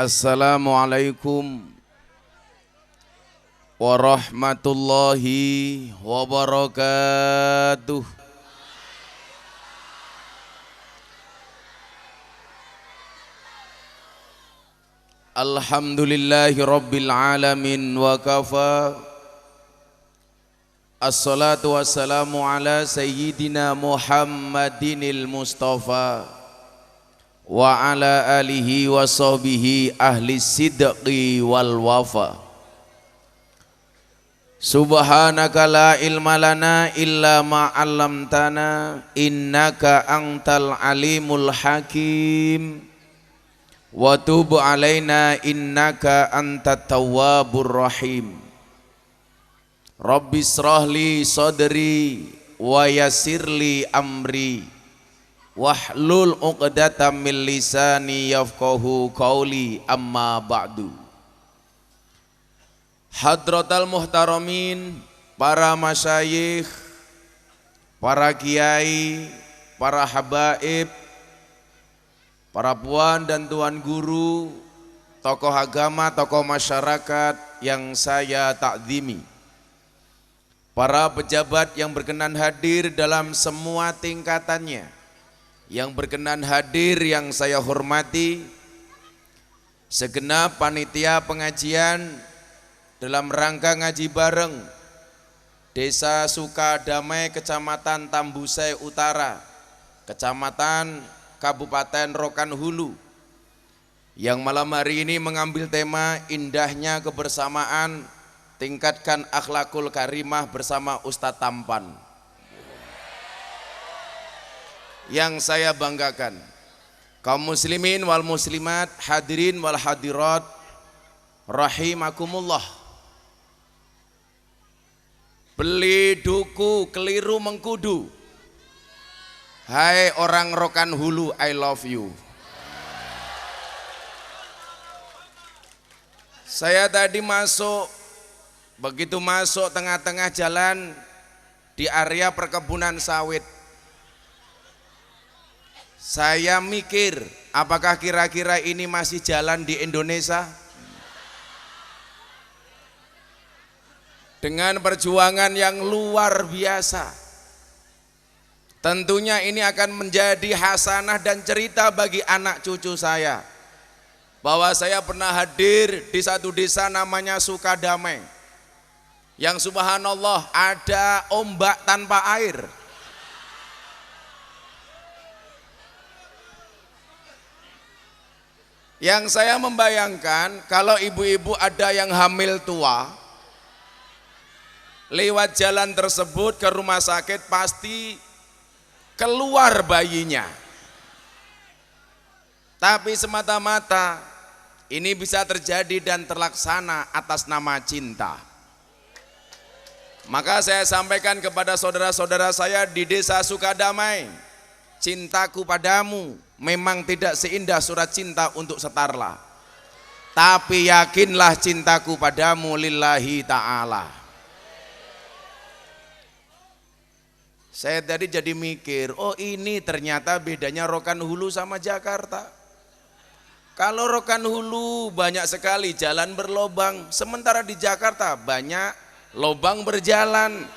Assalamualaikum warahmatullahi wabarakatuh. Alhamdulillahi rabbil alamin wa kafa. Assalatu wassalamu ala sayyidina Muhammadinil Mustafa wa ala alihi wa sahbihi ahli sidqi wal wafa. Subhanaka la ilma lana illa ma 'allamtana innaka antal alimul hakim wa tub alaina innaka antat tawwabur rahim. Rabbi shrahli sadri wa yassirli amri wahlul 'uqdatam min lisani yafqahu qawli, amma ba'du. Hadratal muhtaramin, para masyayikh, para kiai, para habaib, para puan dan tuan guru, tokoh agama, tokoh masyarakat yang saya takzimi, para pejabat yang berkenan hadir dalam semua tingkatannya, yang berkenan hadir yang saya hormati, segenap panitia pengajian dalam rangka ngaji bareng Desa Sukadamai, Kecamatan Tambusai Utara, Kecamatan Kabupaten Rokan Hulu, yang malam hari ini mengambil tema indahnya kebersamaan, tingkatkan akhlakul karimah bersama Ustadz Tampan. Yang saya banggakan, kaum muslimin wal muslimat, hadirin wal hadirat rahimakumullah. Beli duku keliru mengkudu. Hai orang Rokan Hulu, I love you. Saya tadi begitu masuk tengah-tengah jalan di area perkebunan sawit, saya mikir, apakah kira-kira ini masih jalan di Indonesia? Dengan perjuangan yang luar biasa, tentunya ini akan menjadi hasanah dan cerita bagi anak cucu saya, bahwa saya pernah hadir di satu desa namanya Sukadamai, yang subhanallah ada ombak tanpa air. Yang saya membayangkan, kalau ibu-ibu ada yang hamil tua, lewat jalan tersebut ke rumah sakit pasti keluar bayinya. Tapi semata-mata ini bisa terjadi dan terlaksana atas nama cinta. Maka saya sampaikan kepada saudara-saudara saya di Desa Sukadamai, cintaku padamu memang tidak seindah surat cinta untuk Setarlah, tapi yakinlah cintaku padamu lillahi ta'ala. Saya tadi jadi mikir, oh ini ternyata bedanya Rokan Hulu sama Jakarta. Kalau Rokan Hulu banyak sekali jalan berlobang, sementara di Jakarta banyak lobang berjalan.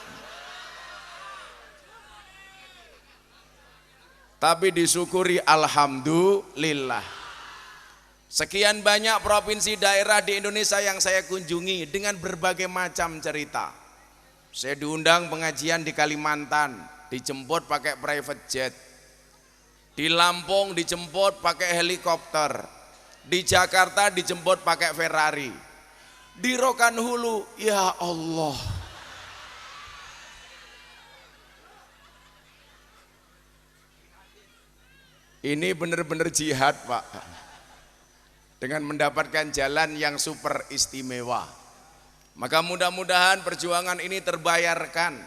Tapi disyukuri alhamdulillah. Sekian banyak provinsi daerah di Indonesia yang saya kunjungi dengan berbagai macam cerita. Saya diundang pengajian di Kalimantan, dijemput pakai private jet. Di Lampung dijemput pakai helikopter. Di Jakarta dijemput pakai Ferrari. Di Rokan Hulu, ya Allah, ini benar-benar jihad Pak, dengan mendapatkan jalan yang super istimewa. Maka mudah-mudahan perjuangan ini terbayarkan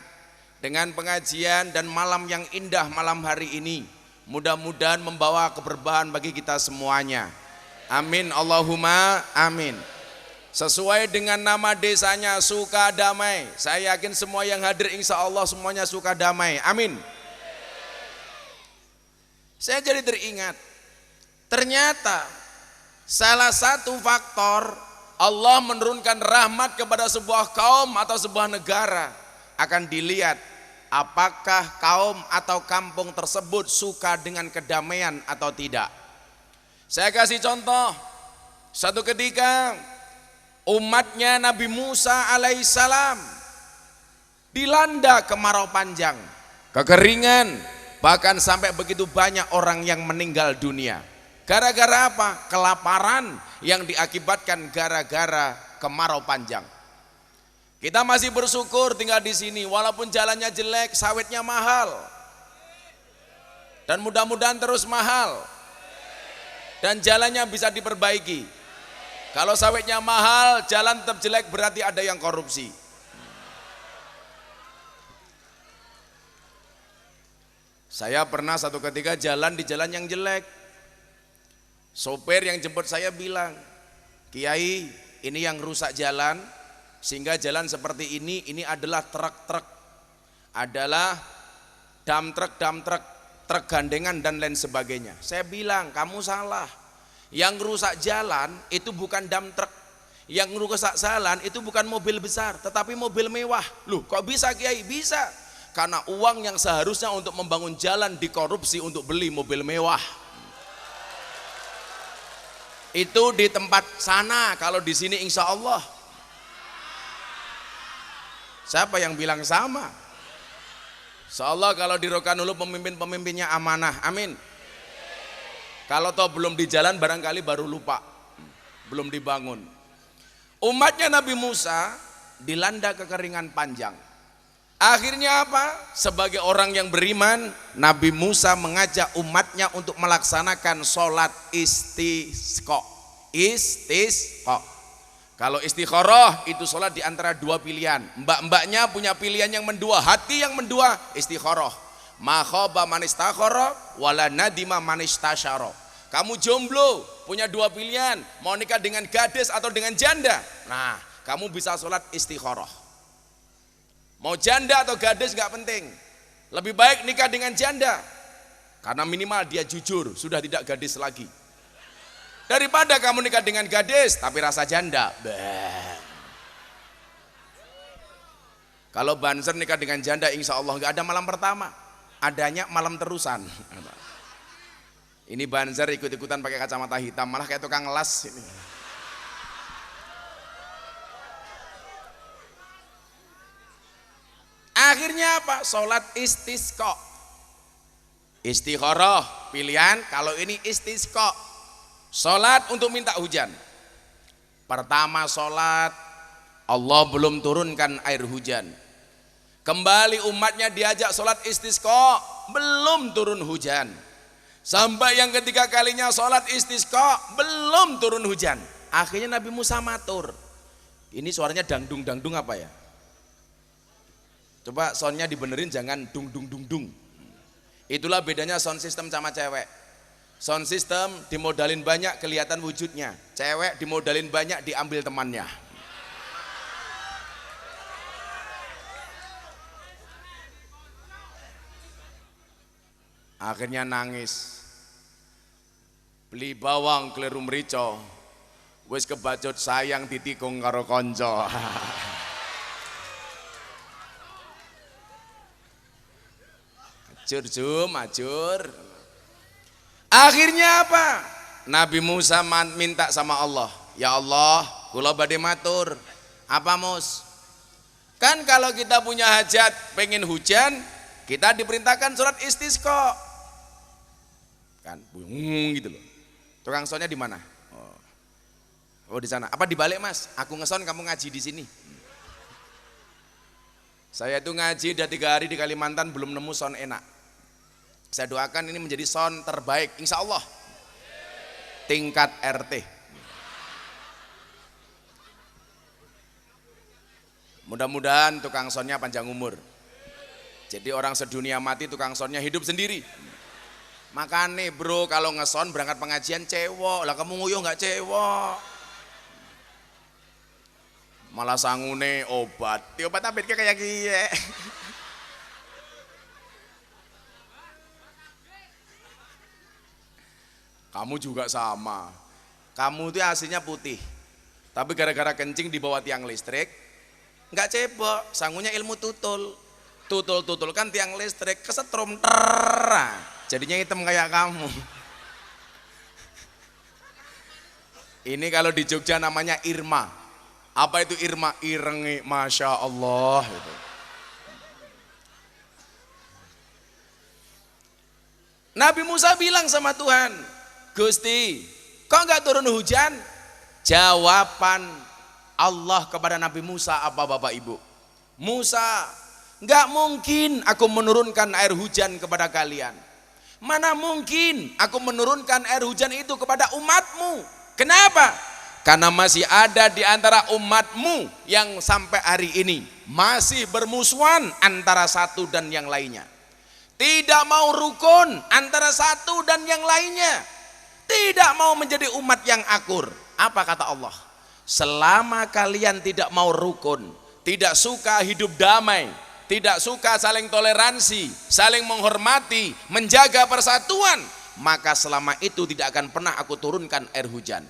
dengan pengajian dan malam yang indah malam hari ini. Mudah-mudahan membawa keberkahan bagi kita semuanya. Amin, Allahumma amin. Sesuai dengan nama desanya Sukadamai, saya yakin semua yang hadir insya Allah semuanya suka damai. Amin. Saya jadi teringat, ternyata Salah satu faktor Allah menurunkan rahmat kepada sebuah kaum atau sebuah negara akan dilihat apakah kaum atau kampung tersebut suka dengan kedamaian atau tidak. Saya kasih contoh, satu ketika umatnya Nabi Musa alaihissalam dilanda kemarau panjang, kekeringan, bahkan sampai begitu banyak orang yang meninggal dunia. Gara-gara apa? Kelaparan yang diakibatkan gara-gara kemarau panjang. Kita masih bersyukur tinggal di sini, walaupun jalannya jelek, sawitnya mahal, dan mudah-mudahan terus mahal, dan jalannya bisa diperbaiki. Kalau sawitnya mahal, jalan tetap jelek, berarti ada yang korupsi. Saya pernah satu ketika jalan di jalan yang jelek. Sopir yang jemput saya bilang, Kiai, ini yang rusak jalan, sehingga jalan seperti ini adalah truk-truk, adalah dump truck, truk gandengan dan lain sebagainya. Saya bilang, kamu salah. Yang rusak jalan itu bukan dump truck, yang rusak jalan itu bukan mobil besar, tetapi mobil mewah. Loh, kok bisa Kiai? Bisa, karena uang yang seharusnya untuk membangun jalan dikorupsi untuk beli mobil mewah. Itu di tempat sana, kalau di sini insya Allah. Siapa yang bilang sama? Insya Allah kalau di Rokanhulu pemimpin-pemimpinnya amanah, amin. Kalau toh belum di jalan barangkali baru lupa, belum dibangun. Umatnya Nabi Musa dilanda kekeringan panjang. Akhirnya apa? Sebagai orang yang beriman, Nabi Musa mengajak umatnya untuk melaksanakan sholat istisqa. Kalau istikharah itu sholat di antara dua pilihan. Mbak-mbaknya punya pilihan yang mendua, hati yang mendua, istikharah. Ma khaba man istakhara wala nadima man istasyara. Kamu jomblo, punya dua pilihan, mau nikah dengan gadis atau dengan janda. Nah, kamu bisa sholat istikharah. Mau janda atau gadis gak penting, lebih baik nikah dengan janda, karena minimal dia jujur, sudah tidak gadis lagi, daripada kamu nikah dengan gadis tapi rasa janda. Kalau Banser nikah dengan janda, insya Allah gak ada malam pertama, adanya malam terusan. Ini Banser ikut-ikutan pakai kacamata hitam, malah kayak tukang las ini. Akhirnya apa? Sholat istisqa. Istikharah pilihan, kalau ini istisqa, sholat untuk minta hujan. Pertama sholat, Allah belum turunkan air hujan. Kembali umatnya diajak sholat istisqa, belum turun hujan. Sampai yang ketiga kalinya sholat istisqa, belum turun hujan. Akhirnya Nabi Musa matur. Ini suaranya dangdung apa ya? Coba soundnya dibenerin, jangan dung. Itulah bedanya sound system sama cewek. Sound system dimodalin banyak kelihatan wujudnya, cewek dimodalin banyak diambil temannya. Akhirnya nangis. Beli bawang keliru merico, wis kebacut sayang ditikung karo konco. Majur. Akhirnya apa? Nabi Musa minta sama Allah, ya Allah, kula badhe matur. Apa Mus? Kan kalau kita punya hajat pengen hujan, kita diperintahkan surat istisqa. Kan gitu loh. Tukang soundnya di mana? Oh di sana. Apa dibalik Mas? Aku ngeson, kamu ngaji di sini. Saya itu ngaji udah 3 hari di Kalimantan belum nemu sound enak. Saya doakan ini menjadi sound terbaik, insya Allah, tingkat RT. Mudah-mudahan tukang soundnya panjang umur. Jadi orang sedunia mati, tukang soundnya hidup sendiri. Makanya bro, kalau ngeson berangkat pengajian cewek, lah kamu nguyuh nggak cewek? Malah sangune obat, obat apa kayak gini. Kamu juga sama. kamu itu aslinya putih, tapi gara-gara kencing di bawah tiang listrik, nggak cebok, sangunya ilmu tutul. Tutul kan tiang listrik, kesetrum terah, jadinya hitam kayak kamu. Ini kalau di Jogja namanya Irma. Apa itu Irma? Irengi, Masya Allah. Gitu. Nabi Musa bilang sama Tuhan, Gusti, kok nggak turun hujan? Jawaban Allah kepada Nabi Musa apa Bapak Ibu? Musa, nggak mungkin aku menurunkan air hujan kepada kalian. Mana mungkin aku menurunkan air hujan itu kepada umatmu? Kenapa? Karena masih ada di antara umatmu yang sampai hari ini masih bermusuhan antara satu dan yang lainnya. Tidak mau rukun antara satu dan yang lainnya. Tidak mau menjadi umat yang akur. Apa kata Allah? Selama kalian tidak mau rukun, tidak suka hidup damai, tidak suka saling toleransi, saling menghormati, menjaga persatuan, maka selama itu tidak akan pernah aku turunkan air hujan.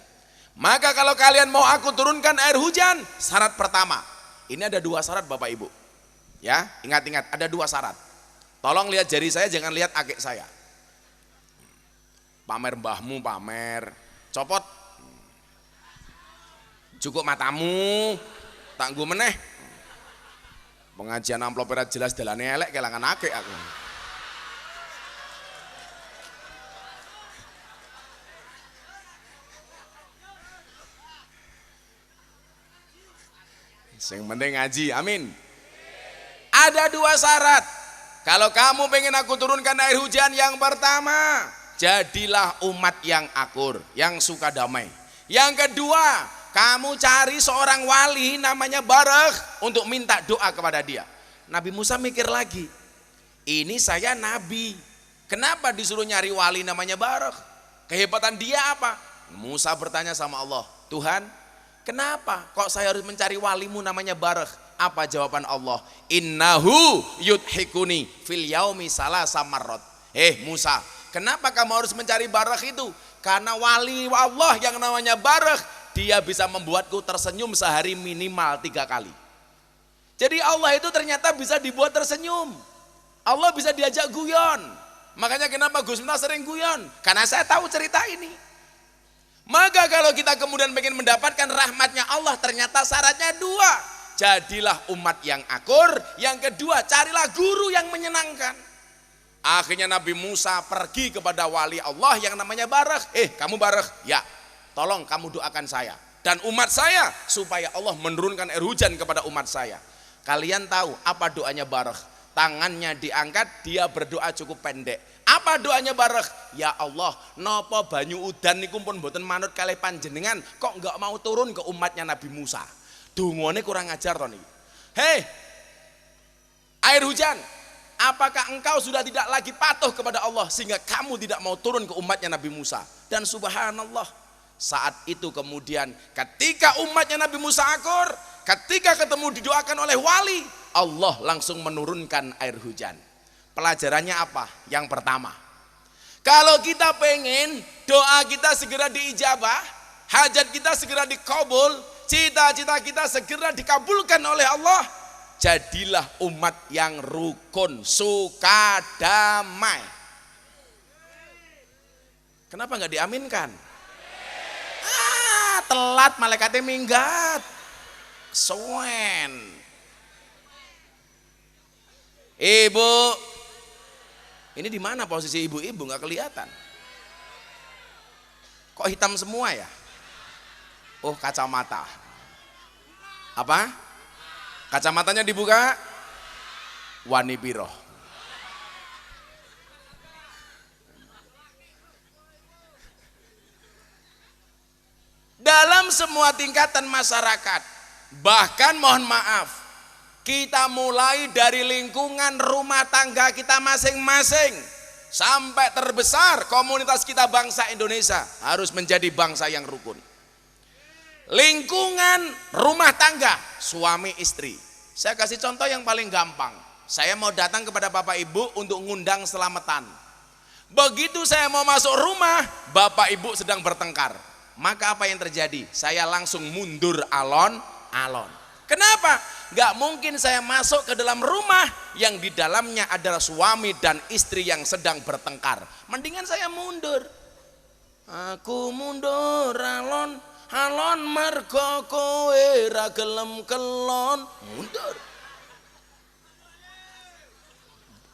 Maka kalau kalian mau aku turunkan air hujan, syarat pertama. Ini ada 2 syarat Bapak Ibu. Ya, ingat-ingat ada 2 syarat. Tolong lihat jari saya, jangan lihat akik saya. Pamer mbahmu, pamer. Copot. Cukup matamu. Tangguh meneh. Pengajian amplop ora jelas dalane elek kelangan akik aku. Sing penting ngaji, amin. Ada 2 syarat. Kalau kamu pengen aku turunkan air hujan, yang pertama, jadilah umat yang akur, yang suka damai. Yang kedua, kamu cari seorang wali namanya Barakh untuk minta doa kepada dia. Nabi Musa mikir lagi, ini saya nabi, kenapa disuruh nyari wali namanya Barakh? Kehebatan dia apa? Musa bertanya sama Allah, Tuhan, kenapa kok saya harus mencari walimu namanya Barakh? Apa jawaban Allah? Innahu yudhikuni fil yaumi salasa marrat. Musa, kenapa kamu harus mencari Barakh itu? Karena wali Allah yang namanya Barakh, dia bisa membuatku tersenyum sehari minimal 3 kali. Jadi Allah itu ternyata bisa dibuat tersenyum. Allah bisa diajak guyon. Makanya kenapa Gus Miftah sering guyon? Karena saya tahu cerita ini. Maka kalau kita kemudian ingin mendapatkan rahmatnya Allah, ternyata syaratnya 2. Jadilah umat yang akur. Yang kedua, carilah guru yang menyenangkan. Akhirnya Nabi Musa pergi kepada wali Allah yang namanya Barakh. Kamu Barakh? Ya, tolong kamu doakan saya dan umat saya supaya Allah menurunkan air hujan kepada umat saya. Kalian tahu apa doanya Barakh? Tangannya diangkat, dia berdoa cukup pendek. Apa doanya Barakh? Ya Allah, nopo banyu udan niku pun mboten manut kalih panjenengan, kok enggak mau turun ke umatnya Nabi Musa? Dungone kurang ajar to niki. Air hujan, apakah engkau sudah tidak lagi patuh kepada Allah sehingga kamu tidak mau turun ke umatnya Nabi Musa? Dan subhanallah, saat itu kemudian ketika umatnya Nabi Musa akur, ketika ketemu didoakan oleh wali, Allah langsung menurunkan air hujan. Pelajarannya apa? Yang pertama, kalau kita pengen doa kita segera diijabah, hajat kita segera dikabul, cita-cita kita segera dikabulkan oleh Allah, jadilah umat yang rukun, suka damai. Kenapa nggak diaminkan? Telat malaikatnya minggat. Soen. Ibu, ini di mana posisi ibu-ibu nggak kelihatan? Kok hitam semua ya? Oh, kacamata. Apa? Kacamatanya dibuka. Wani piro. Dalam semua tingkatan masyarakat, bahkan mohon maaf, kita mulai dari lingkungan rumah tangga kita masing-masing sampai terbesar komunitas kita bangsa Indonesia harus menjadi bangsa yang rukun. Lingkungan rumah tangga, suami istri. Saya kasih contoh yang paling gampang. Saya mau datang kepada Bapak Ibu untuk ngundang selamatan. Begitu saya mau masuk rumah, Bapak Ibu sedang bertengkar. Maka apa yang terjadi? Saya langsung mundur alon-alon. Kenapa? Gak mungkin saya masuk ke dalam rumah yang di dalamnya adalah suami dan istri yang sedang bertengkar. Mendingan saya mundur. Aku mundur alon-alon mergo kowe ra gelem kelon. Mundur.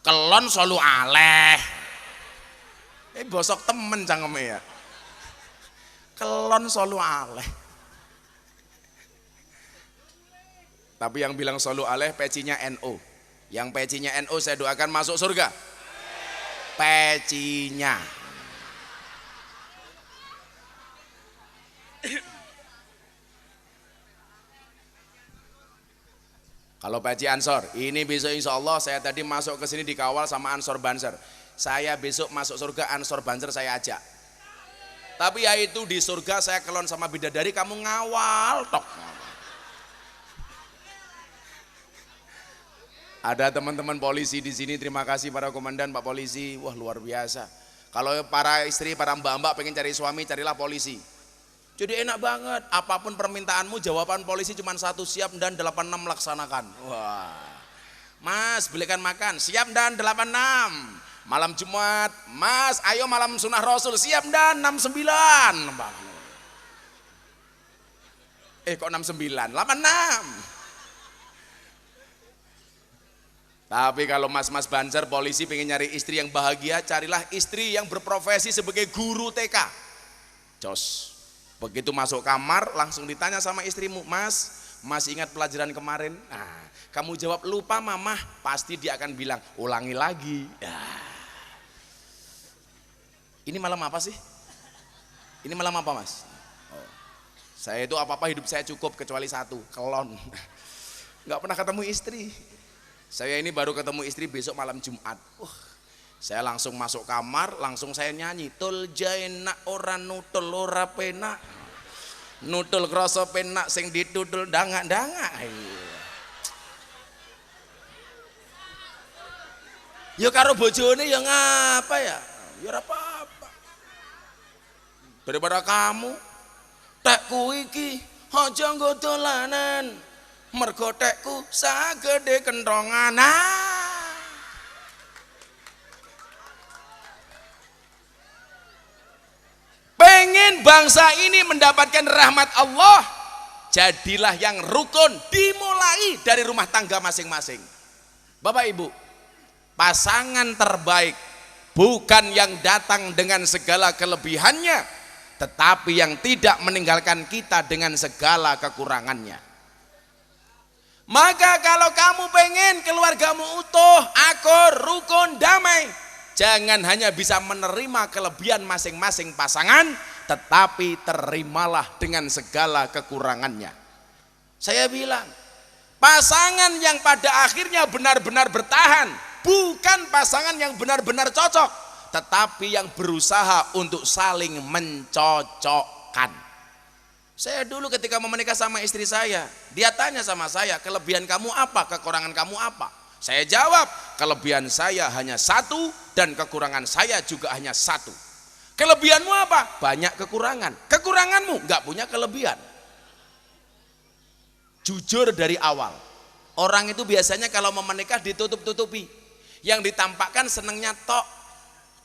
Kelon selalu aleh. Bosok temen cangkeme ya. Kelon selalu aleh. Tapi yang bilang selalu aleh pecinya NO. Yang pecinya NO saya doakan masuk surga. Pecinya. Kalau peci Ansor, ini besok insya Allah saya tadi masuk ke sini dikawal sama Ansor Banser. Saya besok masuk surga Ansor Banser saya ajak. Tapi ya itu di surga saya kelon sama bidadari kamu ngawal tok. Ada teman-teman polisi di sini, terima kasih para komandan, Pak Polisi. Wah luar biasa. Kalau para istri, para mbak-mbak pengen cari suami, carilah polisi. Jadi enak banget, apapun permintaanmu jawaban polisi cuma satu, siap dan 86 laksanakan. Wah, Mas belikan makan, siap dan 86. Malam Jumat, Mas ayo malam sunnah Rasul, siap dan 69. Kok 69, 86. Tapi kalau mas-mas Banser polisi pengen nyari istri yang bahagia, carilah istri yang berprofesi sebagai guru TK. Jos. Begitu masuk kamar langsung ditanya sama istrimu, Mas, masih ingat pelajaran kemarin? Nah, kamu jawab lupa mamah, pasti dia akan bilang ulangi lagi. Ini malam apa sih? Ini malam apa Mas? Oh, saya itu apa-apa hidup saya cukup kecuali satu, kelon. Nggak pernah ketemu istri. Saya ini baru ketemu istri besok malam Jumat. Saya langsung masuk kamar, langsung saya nyanyi. Tul jaina ora nutul ora penak. Nutul krasa penak sing ditutul dangak-dangak. Ya karo bojone ya ngapa ya? Ya ora apa-apa. Daripada kamu tekku iki aja nggo dolanan. Mergo tekku sagede kentongan. Pengen bangsa ini mendapatkan rahmat Allah, jadilah yang rukun, dimulai dari rumah tangga masing-masing. Bapak Ibu, pasangan terbaik bukan yang datang dengan segala kelebihannya, tetapi yang tidak meninggalkan kita dengan segala kekurangannya. Maka kalau kamu pengen keluargamu utuh, akur, rukun, damai, jangan hanya bisa menerima kelebihan masing-masing pasangan, tetapi terimalah dengan segala kekurangannya. Saya bilang, pasangan yang pada akhirnya benar-benar bertahan, bukan pasangan yang benar-benar cocok, tetapi yang berusaha untuk saling mencocokkan. Saya dulu ketika mau menikah sama istri saya, dia tanya sama saya, kelebihan kamu apa, kekurangan kamu apa? Saya jawab, kelebihan saya hanya satu dan kekurangan saya juga hanya satu. Kelebihanmu apa? Banyak kekurangan. Kekuranganmu nggak punya kelebihan. Jujur dari awal. Orang itu biasanya kalau mau menikah ditutup-tutupi. Yang ditampakkan senengnya tok,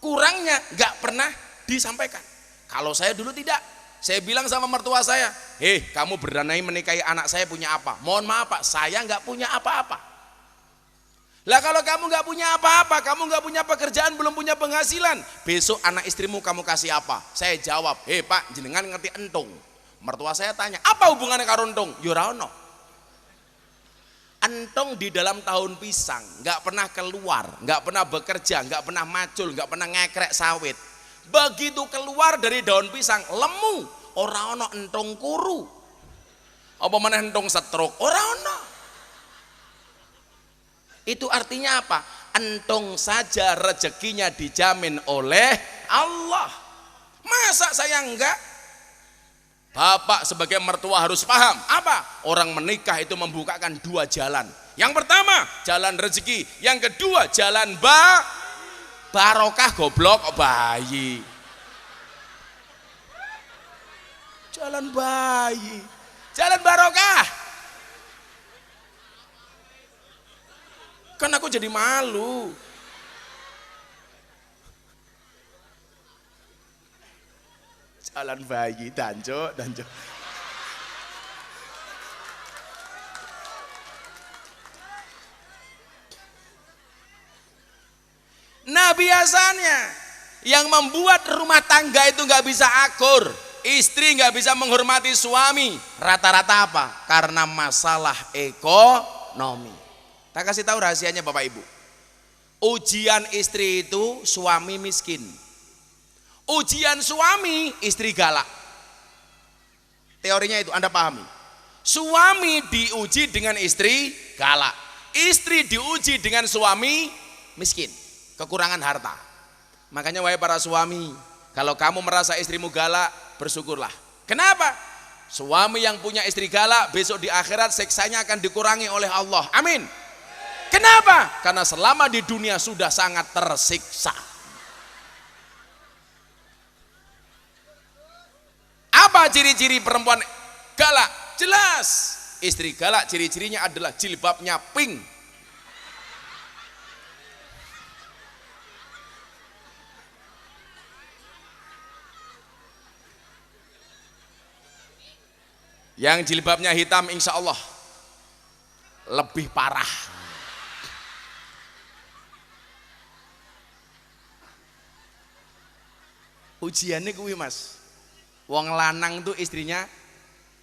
kurangnya nggak pernah disampaikan. Kalau saya dulu tidak. Saya bilang sama mertua saya, kamu berani menikahi anak saya punya apa? Mohon maaf Pak, saya nggak punya apa-apa. Lah kalau kamu nggak punya apa-apa, kamu nggak punya pekerjaan, belum punya penghasilan, besok anak istrimu kamu kasih apa? Saya jawab, Pak, jenengan ngerti entung. Mertua saya tanya, apa hubungannya karo entung? Yo ora ono. Entung di dalam tahun pisang, nggak pernah keluar, nggak pernah bekerja, nggak pernah macul, nggak pernah ngekrek sawit. Begitu keluar dari daun pisang, lemu, ora ono entung kuru. Apa mana entung stroke? Ora ono. Itu artinya apa? Entung saja rezekinya dijamin oleh Allah. Masa saya enggak? Bapak sebagai mertua harus paham apa? Orang menikah itu membukakan dua jalan. Yang pertama jalan rezeki, yang kedua jalan barokah goblok bayi. Jalan bayi, jalan barokah. Kan aku jadi malu. Jalan bayi, danjo. Nah biasanya yang membuat rumah tangga itu nggak bisa akur, istri nggak bisa menghormati suami, rata-rata apa? Karena masalah ekonomi. Tak kasih tahu rahasianya Bapak Ibu. Ujian istri itu suami miskin. Ujian suami istri galak. Teorinya itu Anda pahami. Suami diuji dengan istri galak. Istri diuji dengan suami miskin, kekurangan harta. Makanya wahai para suami, kalau kamu merasa istrimu galak, bersyukurlah. Kenapa? Suami yang punya istri galak besok di akhirat siksanya akan dikurangi oleh Allah. Amin. Kenapa? Karena selama di dunia sudah sangat tersiksa. Apa ciri-ciri perempuan galak? Jelas. Istri galak ciri-cirinya adalah jilbabnya pink. Yang jilbabnya hitam insya Allah lebih parah. Ujiannya kuwi Mas. Wong lanang tuh istrinya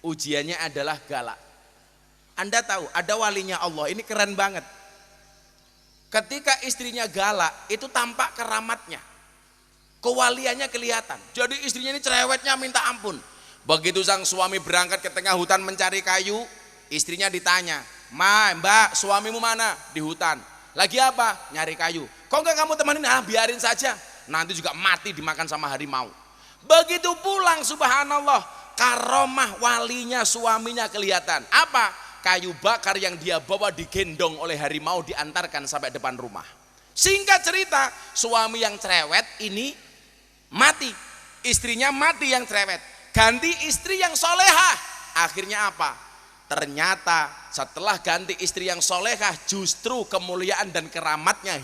ujiannya adalah galak. Anda tahu ada walinya Allah, ini keren banget. Ketika istrinya galak itu tampak keramatnya, kewaliannya kelihatan. Jadi istrinya ini cerewetnya minta ampun. Begitu sang suami berangkat ke tengah hutan mencari kayu, istrinya ditanya, Mbak, suamimu mana? Di hutan. Lagi apa? Nyari kayu. Kok enggak kamu temanin? Biarin saja. Nanti juga mati dimakan sama harimau. Begitu pulang subhanallah, karomah walinya suaminya kelihatan. Apa? Kayu bakar yang dia bawa digendong oleh harimau diantarkan sampai depan rumah. Singkat cerita, suami yang cerewet ini mati. Istrinya mati yang cerewet. Ganti istri yang solehah. Akhirnya apa? Ternyata setelah ganti istri yang solehah, justru kemuliaan dan keramatnya